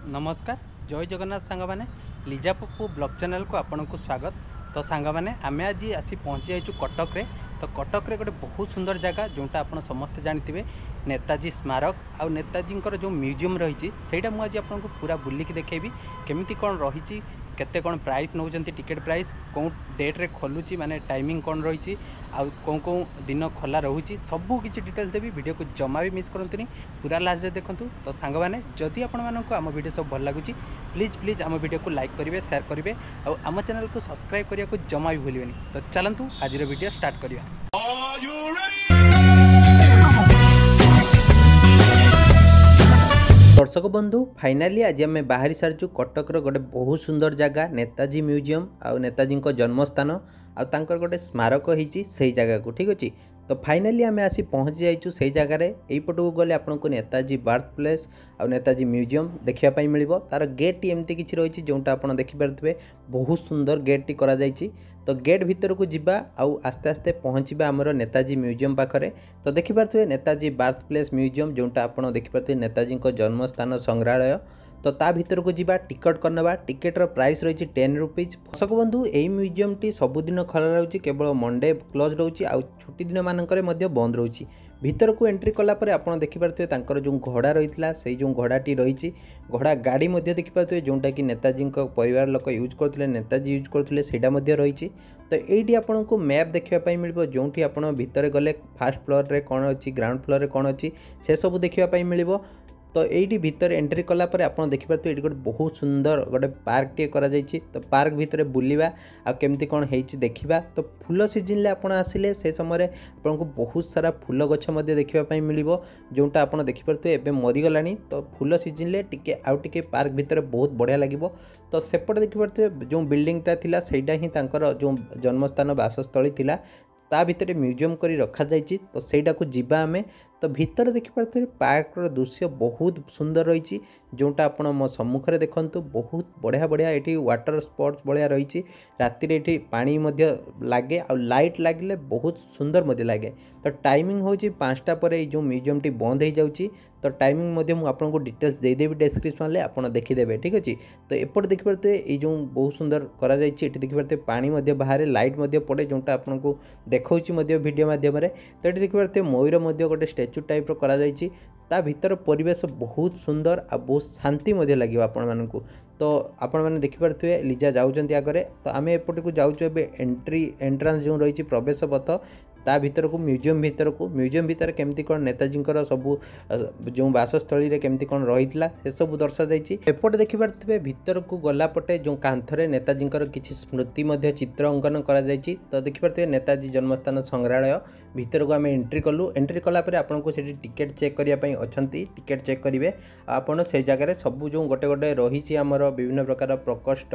नमस्कार जय जगन्नाथ सांग मैंने लिजा पप्पू ब्लॉग चैनल को आपन को स्वागत। तो सांग मैंने आम आज आसी पहुँची जाइए कटक रे। तो कटक रे गोटे बहुत सुंदर जगह जोटा आप समस्ते जानते नेताजी स्मारक आ नेताजी जो म्यूजियम रही मुझे आपको पूरा बुलिकी देखेबी केमिति कौन रही केते कौन प्राइस नौ टिकेट प्राइस कौन डेट रे खोलुची माने टाइमिंग कौन रही कौन कौन दिन खोला रोचे सबू किसी डिटेल्स देवी वीडियो को जमा भी मिस करंतुनी पूरा लास्ट देखूँ। तो सांग मैंने जदि आपको आम वीडियो सब भल लगुच प्लीज प्लीज आम वीडियो को लाइक करेंगे शेयर करेंगे और आम चैनल को सब्सक्राइब करने को जमा भी भूलें। तो चलतु आज वीडियो स्टार्ट करिया। दर्शक बंधु फाइनाली आज आम बाहरी सारी कटक गोटे बहुत सुंदर जगह नेताजी म्यूजियम आ नेताजी जन्मस्थान आर गोटे स्मारक हो जगह को ठीक अच्छे। तो फाइनाली आम आसी पहुँची जाइए से जगार यहीपट को गले आपको नेताजी बर्थ प्लेस आ नेताजी म्यूजियम देखापी मिल तार गेट टी एमती किसी रही जोटा आप देखिपे बहुत सुंदर गेट टी करा जाइए। तो गेट भीतर को जीवा आउ आस्ते आस्ते पहुँचा आमर नेताजी म्यूजियम पाखे। तो देखिपे नेताजी बर्थ प्लेस म्यूजियम जोटा आप देखिपे नेताजी जन्मस्थान संग्रहालय। तो ता भीतर को जीवा टिकट करना टिकेटर प्राइस रही 10 रुपीज। दर्शक बंधु यही म्यूजियम टी सबुदिन खोला रही केवल मंडे क्लोज रोचे आ छुट्टी दिन मानक बंद रोचे। भीतर को एंट्री कलापर आप देखिपे जो घोड़ा रही है जो घोड़ाटी रही घोड़ा गाड़ी देखिपे जोटा कि नेताजी परिवार लोक यूज करते नेताजी यूज करते रही। तो ये आपन को मैप देखापी मिल जो आप भीतर गले फास्ट फ्लोर रे कौन अच्छी ग्राउंड फ्लोर रे कौन अच्छी से सब देखापी मिल। तो ये भीतर एंट्री कलापर आप देखिपे ये गोटे बहुत सुंदर गोटे पार्क टे करा जाइए। तो पार्क भीतर बुलवा आमती कौन हो देखा। तो फूल सीजन आपड़ आसिले से समय आपको बहुत सारा फूल गछ देखापी मिल जोटा आप देखिपे एवं मरीगला। तो फूल सीजन टे आउ टे पार्क भीतर बहुत बढ़िया लगे। तो सेपटे देखिपे जो बिल्डिंगटा थिला सेटा ही जो जन्मस्थान बासस्थली थिला ता भीतर म्यूजियम करी रखा जाइए। तो सेटा को जीवा आमे। तो भीतर देखिपे पार्क दृश्य बहुत सुंदर रही जोटा आप मो सम्मुखें देखूँ बहुत बढ़िया बढ़िया ये वाटर स्पोर्ट्स भाया रही राति ये पानी लगे आ लाइट लगे बहुत सुंदर लगे। तो टाइमिंग हूँ 5टा पर जो म्यूजियम टी बंद हो जाऊँगी। तो टाइमिंग आपको डिटेल्स देदेवी डिस्क्रिप्शन में आप देखीदे ठीक अच्छे। तो एपट देखिपे ये जो बहुत सुंदर करा देखिपे पानी बाहर लाइट पड़े जोटा आपको देखा वीडियो मध्यम। तो ये देखिपे मयूर गोटे स्टैच्यू टाइप करा जाइए। ता भीतर परिवेश बहुत सुंदर आ बहुत शांति लगे आपण मानकु। तो आपण मैंने देखिपे लिजा जाऊँच आगे। तो आम एपट को जाऊँ एंट्रांस जो रही प्रवेश पथ ता भीतर को म्यूजियम भीतर केमती कौन नेताजी सबू जो बासस्थली केमती कौन रही से सब दर्शा जाइए। एपटे देखिपे भीतर को गलापटे जो कांथरे नेताजी किसी स्मृति चित्र अंकन करा जाइए। तो देखिपे नेताजी जन्मस्थान संग्रहालय भीतर को आम एंट्री कलु। एंट्री कलापर आपको से टिकेट चेक करने अच्छा टिकेट चेक करेंगे आपड़ से जगह सब जो गोटे गोटे रही आमर विभिन्न प्रकार प्रकोष्ठ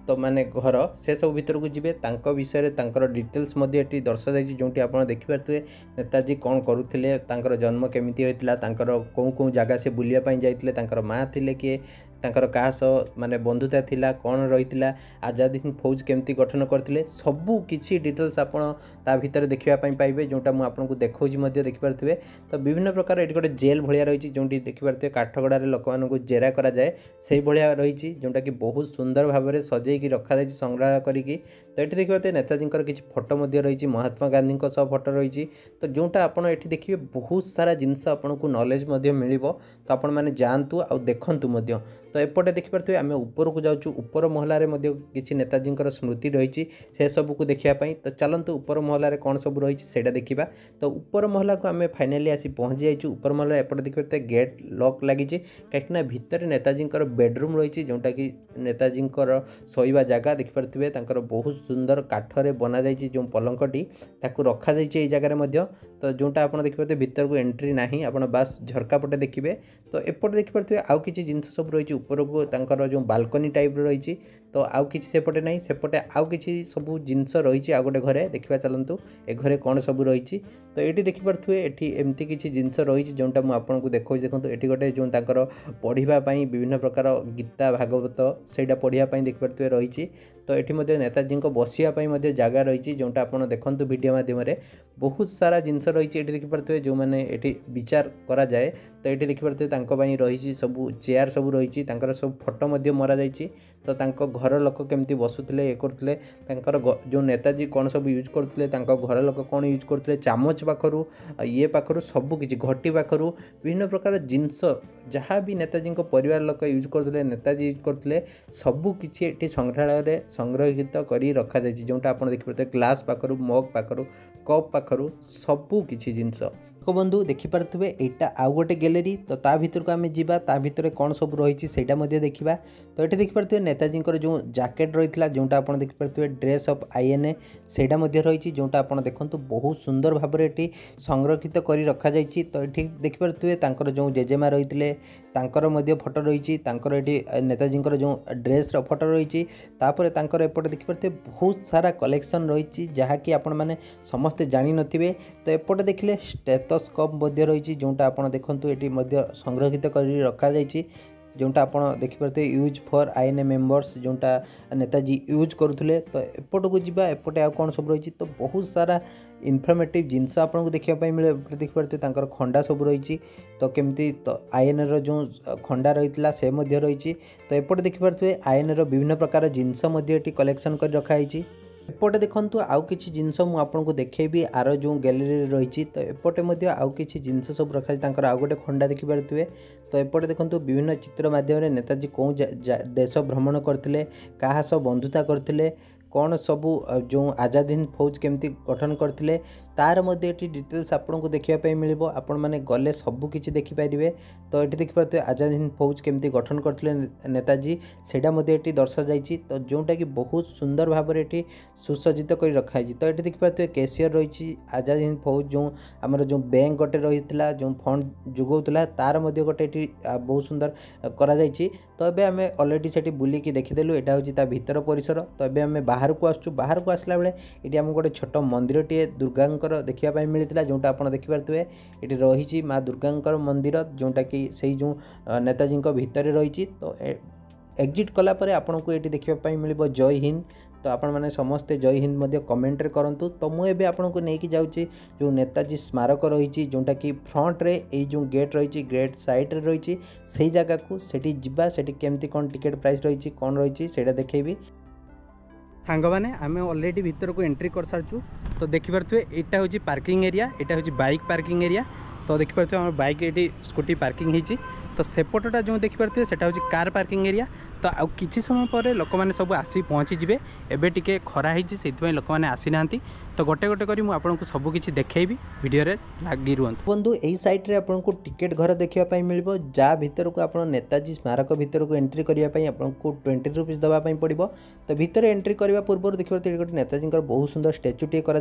तो माने घर से सब भीतर को जीवे विषय डिटेल्स ये दर्शा जाइए जो आप देखिपे नेताजी कौन करुले जन्म केमिति होइतिला कौन कौन जगह से बुलिया जाइए माँ थिले किए क्या माने बंधुता थिला कौन रही आजादी फौज केमती गठन करते सबू किसी डिटेल्स आपड़ भीतर देखापी पाइबे जोटा मुझे देखा देखिपे। तो विभिन्न प्रकार ये गोटे जेल भाया रही जो देखिपे काठगड़ार लोक मानक जेरा कराए से भाया रही जोटा कि बहुत सुंदर भाव में सजेकी रखा जाए संग्रहालय करी। तो ये देखिए नेताजी किसी फोटो रही महात्मा गांधी फोटो रही। तो जोटा आप देखिए बहुत सारा जिनस आपको नॉलेज मिल। तो आपण मैंने जातु आ देखु। तो एपटे देखिपे आम ऊपर को जाऊँ ऊपर महलार किसी नेताजी स्मृति रही से सब को देखापी। तो चलतु ऊपर महलार कौन सब रही है देखा। तो ऊपर महला को आम फाइनाली आसी पहुँची जाइए। ऊपर महला एपटे देखिए गेट लॉक लगी कहीं भीतर नेताजी बेडरूम रही जोटा कि नेताजी शोवा जगह देखिपे बहुत सुंदर काठरे बना जाइए जो पलंकटी रखा जाइए जगह। तो जोटा आप देखिपे भीतर को एंट्री ना आप बास झरका पटे देखिए। तो एपटे देखिपे आउ किसी जिन सब रही ऊपर को जो बालकनी टाइप रही तो आउ किछि सेपटे नहीं सेपटे आउ किछि सब जिनस रही आ गोटे घरे देखा चलतु ए घरे कौन सब रही तो ये देखिपे ये एमती किसी जिनस रही जोटा मुझे आपको देखो देखो ये गोटे जो पढ़ाई विभिन्न प्रकार गीता भागवत से पढ़ाई देखिपे रही तो ये नेताजी बसापी जगह रही जोटा आप देखो वीडियो मध्यम बहुत सारा जिनस रही देखिपे जो मैंने ये विचार करा जाए तो ये देखिपे रही सब चेयर सब रही सब फोटो मरा जाइए तो तांको घर लोक केमती बसुले ये करुले जो नेताजी कौन सब यूज करते घर लोक कौन यूज करते चामच पाखर ये पाखर सबकि घटी पाखर विभिन्न प्रकार जिनस जहाँ भी नेताजी परिवार लोक यूज करते नेताजी यूज करते सबकि ये संग्रहालय संग्रहित कर रखा जाए जोटा आप देखिए ग्लास पाखर मग पाखर कप पाखर सबकि जिनस तो बंधु देखिपे यहाँ आउ गोटे गैलेरी तो ता भीतर को आम जा ता भीतर कौन सब रही देखा तो ये देखिपे नेताजी जो जैकेट रही है जोटा आप देखिपे ड्रेस ऑफ आईएनए सेटा रही जोटा आप देखो बहुत सुंदर भाव में ये संरक्षित कर रखा जाइए तो ये देखिपे जो जेजेमा रही फोटो रही नेताजी जो ड्रेस फोटो रही एपटे देखिपे बहुत सारा कलेक्शन रही जहाँकि आपण मैंने समस्ते जानी नथिबे तो एपटे देखिले स्टेथोस्कोप रही जोटा आप देखो ये संग्रहित कर रखा जाइए जोटा आप देखिपे यूज फॉर आईएनए मेंबर्स जोटा नेताजी यूज करुले तो एपट को जीवा एपटे आउ कौन सब रही तो बहुत सारा इनफर्मेटिव जिनस आपको देखापी मिले देखिपे खंडा सब रही तो केमती तो आईएनए जो खंडा रही से रही तो एपटे देखिपे आईएनए विभिन्न प्रकार जिनस कलेक्शन कर रखाई एपटे देखो आउ किछि जिनस मु आपको देखेबी आर जो गैलेरी रही तो एपटे आउ किछि जिनस सब रखा आउ गोटे खंडा देखिपे तो एपटे देखो विभिन्न चित्र माध्यम नेताजी कौन देश भ्रमण करते क्या सब बंधुता करते कौन सबू जो आजाद हिंद फौज केमती गठन करते तार मध्य डिटेल्स आपको देखापी मिल आपण मैंने गले सबकि देखिपारे तो ये देखिपे आजाद हिंद फौज केमती गठन करते नेताजी सेटा दर्शा जाइए तो जोटा कि बहुत सुंदर भाव में ये सुसज्जित कर रखाई तो ये देखिपे कैशियर रही आजाद हिंद फौज जो आमर जो बैंक गोटे रही जो फंड जुगौला तार गोटे बहुत सुंदर करा तो ये आम अलरेडी से बुलिकी देखीदेलु यहाँ हूँ भीतर परिसर तो ये आम बाहर को आसचु बाहर को आसला बेले ये आम गोटे छोट मंदिर टे दुर्गा देखापी मिलता जोटा आप देखिपे ये रही माँ दुर्गा मंदिर जोटा कि से जो नेताजी भितर रही तो एग्जिट कलापर आपन को ये देखापी मिल जय हिंद तो आपण मैंने समस्ते जय हिंद कमेंट करूँ तो मुझे आपको लेकिन जाऊँगी जो नेताजी स्मारक रही जोटा कि फ्रंट रे ये जो गेट रही गेट साइड रे रही से जगह को सेठी जिबा सेठी केमती कौन टिकेट प्राइस रही कौन रही से देखेबी सांग मैंने आम अलरेडी भीतर को एंट्री कर सारचु तो देखिपे यहाँ हूँ पार्किंग एरिया यहाँ हूँ बाइक पार्किंग एरिया तो देखिपे आम बाइक ये स्कूटी पार्किंग होती तो सेपटा जो देखिपे से हूँ कार पार्किंग एरिया तो आउ किसी समय पर लोक मैंने सब आसी पहुँचीजे एवं टे खरा होती लोक मैंने आसी ना तो गोटे गोटे करी मुझे आपको सबकि देखी वीडियो लगी रुहतु बंधु यही साइट्रे आपको टिकेट घर देखापी मिल जहाँ भीतर को आप नेताजी स्मारक भीतर को एंट्री करने आपको 20 रुपीज देवाई पड़ो तो भीतर एंट्री करने पूर्व देखिए गोटे नेताजी बहुत सुंदर स्टैच्यू टे कर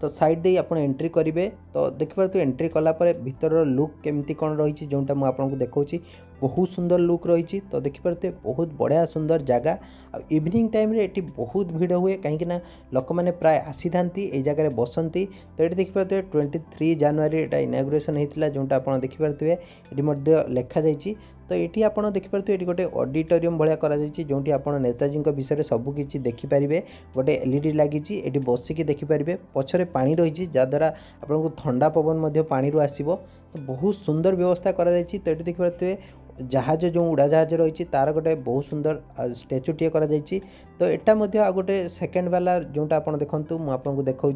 तो साइड दे आप एंट्री करेंगे तो देखिए एंट्री कलापर भीतर लुक केमती कौन रही जोटा मुझे देखा बहुत सुंदर लुक रही तो देखिपे बहुत बढ़िया सुंदर जगह इवनिंग टाइम रे एटी बहुत भीड़ हुए कहीं लोक मैंने प्राय आसी था ये जगह बसंती तो ये देखिपे 23 जनवरी यहाँ इनागुरेसन होता जोटा आप देखिपे ये लिखा जाइए तो ये आप देखिपे ये गोटे ऑडिटोरियम भाया जो आप नेताजी विषय सबकि देखिपारे गोटे एलईडी लगी ये बसिकी देखिपारे पछरे पानी रही जहाद्वारा आपको ठंडा पवन पानी आसो तो बहुत सुंदर व्यवस्था करा तो ये देखिपे जहाज जो उड़ा जहाज रही तार गोटे बहुत सुंदर स्टैच्यू टे कर तो यहाँ आ गोटे सेकेंड वाला जोटा आप देखूँ मुझे देखा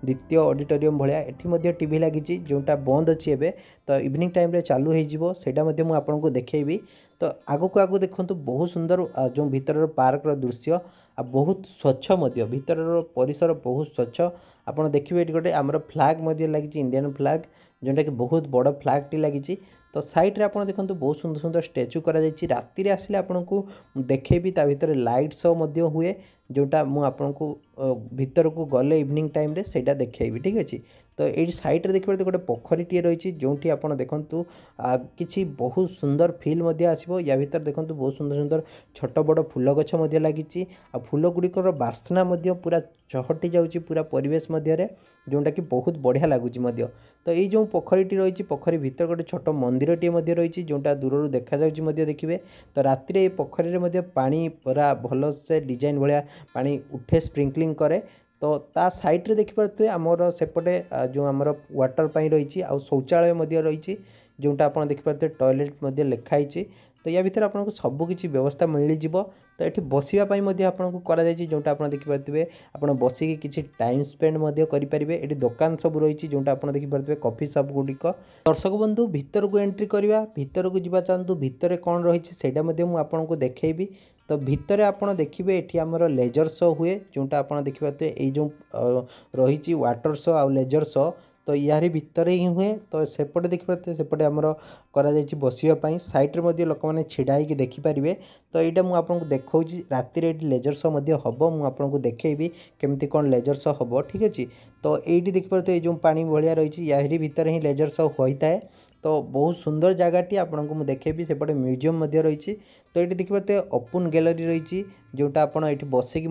द्वितीय ऑडिटोरियम भाया ये टीवी लगी जोटा बंद अच्छी एवं तो इवनिंग टाइम रे चालू हो आपको देखेबी तो आगु को आगु देखो बहुत सुंदर जो भीतर पार्क दृश्य आ बहुत स्वच्छ भीतर परिसर बहुत स्वच्छ आप देखिए ये गोटे आमर फ्लैग लगी इंडियन फ्लैग जोटा कि बहुत बड़ फ्लैग टी लगी तो साइड रे आप देखो बहुत सुंदर सुंदर स्टैच्यू करा राति आसिले आपको देखेबी ता भीतर लाइट शो हुए जोटा मु आपको भीतर को गले इवनिंग टाइम रे सेटा देखेबी ठीक अच्छे तो ये सैड्रे देखिए गोटे पोखरीटे रही जो आप देखूँ कि बहुत सुंदर फिल आसो या भर देखो बहुत सुंदर सुंदर छोट बड़ फूल गछ लगी फूल गुड़िकर बास्ना पूरा चहटी जाऊँगी पूरा परिवेश मध्य जोटा कि बहुत बढ़िया लगुच। तो ये जो पोखरीटी रही पोखरी भीतर गोटे छोट मंदिरटे रही जोटा दूर देखा देखिए। तो राति ये पोखरी में पानी पूरा भल से डिजाइन भाया पानी उठे स्प्रिंकलिंग करे। तो ता साइड रे देखिपे आमर सेपटे जो आमर वाटर पाई रही शौचालय रही जोटा आप देखिपे टॉयलेट लिखाई। तो या भर आपको सबकि व्यवस्था मिल जाव। तो ये बसापी आपको कर जोटा आप देखिपे आप बसिक किसी टाइम स्पेंड करेंगे। ये दुकान सब रही जोटा आप देखिपे कॉफी शॉप गुड़िक। दर्शक बंधु भीतर को एंट्री करवा भीतर को जावा चाहतु भितर कौन रही आपको देखी। तो भितर आपड़ देखिए ये आमर लेजर शो हुए जोटा आप देखिपे ये जो रही वाटर शो आ लेजर शो तो यारी भितर ही हुए। तो सेपटे देखिपे सेपटे आमर कर बसापी सैड्रे लोक मैंने छिड़ा होगी देखिपारे। तो यहाँ मुझे देखा राति लेजर शो हम मुझे देखेबी केमती कौन लेजर शो हम ठीक अच्छे। तो ये देखिपे ये जो पानी भाया रही यारी भितर ही लेजर शो होता है। तो बहुत सुंदर जगहटी आपको मुझे देखेबी सेपटे म्यूजियम रही। तो ये देखिए ओपन गैलरी रही जोटा आप बसिक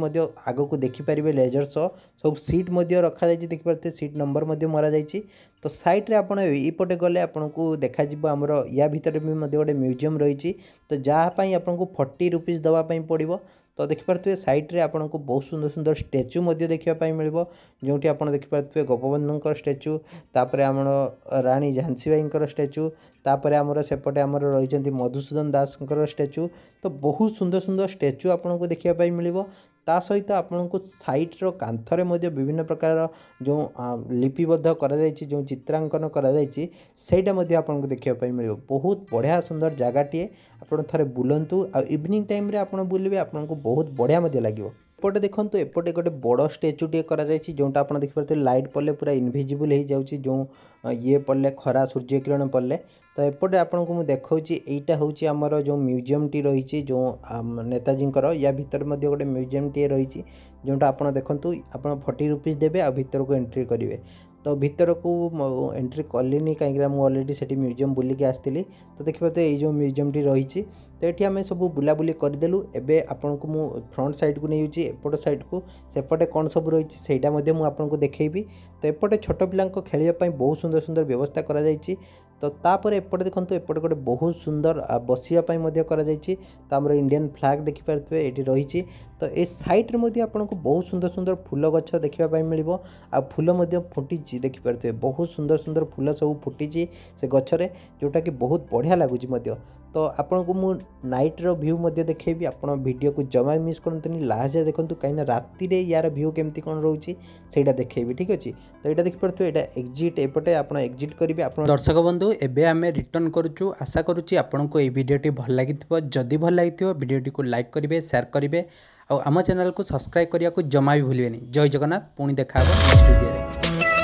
आग को देखिपारे लेजर शो सब सीट रखा देखिए सीट नंबर मरा जाइए। तो सैड्रे आप यपटे गले आपको देखा आमर या भीतर भी गोटे म्यूजियम रही। तो जहाँपाई आपको 40 रुपीज दवापाई पड़ो। तो देखिपे सैड्रे आपको बहुत सुंदर सुंदर स्टैच्यू देखापी मिल जो आप देखिपे गोपबंधु स्टैच्यू तापर आम राणी झांसी बाई स्टैच्यू तापर आमर सेपटे आमर रही मधुसूदन दास स्टैच्यू। तो बहुत सुंदर सुंदर स्टैच्यू आपको देखापी मिल। ता सहित आपको सैड्र कांथरे विभिन्न प्रकार जो लिपिबद्ध कर चित्रांकन करटा आपको देखा मिल। बहुत बढ़िया सुंदर जगहटे आप थे बुलतु आ इवनिंग टाइम रे आप बुलवे आपको बहुत बढ़िया लगे। एपटे देखो एपटे गोटे बड़ स्टेचुटे जोटा आप देखिए लाइट पड़े पूरा इनविजिबल हो जाऊँगी जो ये पड़े खरा सूर्य किरण पड़े। तो एपटे आपको मुझे देखा यहाँ हूँ आमर जो म्यूजियम टी रही जो नेताजी या भीतर गोटे म्यूजियम टी रही जोटा आप देखूँ आप 40 रुपीज देवे आ भीतर को एंट्री करेंगे। तो भीतर को एंट्री कलिनी कहीं अलरेडी से म्यूजियम बुलिकी आसती। तो देखिए तो ये जो म्यूजियम टी रही तो ये आम सब बुलाबुली करदेलु। एबे आपन को मु फ्रंट साइड को नहीं एपट साइड को सेपटे कौन सब रही सेटा आपको देखेबी। तो एपटे छोट पिला खेलने बहुत सुंदर सुंदर व्यवस्था करा जायछि। तो तापर एपटे देखो एपटे गोटे बहुत सुंदर बसापी कर इंडियन फ्लैग देखिपारे ये रही। तो ये सैड्रे आपको बहुत सुंदर सुंदर फूल गछ देखापी मिल आ फूल फुटी देखिपारे बहुत सुंदर सुंदर फूल सब फुटी से गचरे जोटा कि बहुत बढ़िया लगुच। तो आपन को मु नाइट रो व्यू देखेबी आप वीडियो को जमा मिस करते लास्ट देखो कहीं राति रे यार व्यू केमती कौन रोचे सेटा देखेबी ठीक अच्छे। तो यहाँ देखिपे यहाँ एक्जिट एपटे आप एक्जिट करेंगे। आप दर्शक बंधु एबे आमे रिटर्न करूँ आशा करुच्ची आपको ये वीडियोटी भल लगी जदि भल लगी वीडियोटी को लाइक करेंगे शेयर करेंगे और आम चैनल को सब्सक्राइब करने को जमा भी भूलें। जय जगन्नाथ पुणी देखा नेक्स्ट वीडियो।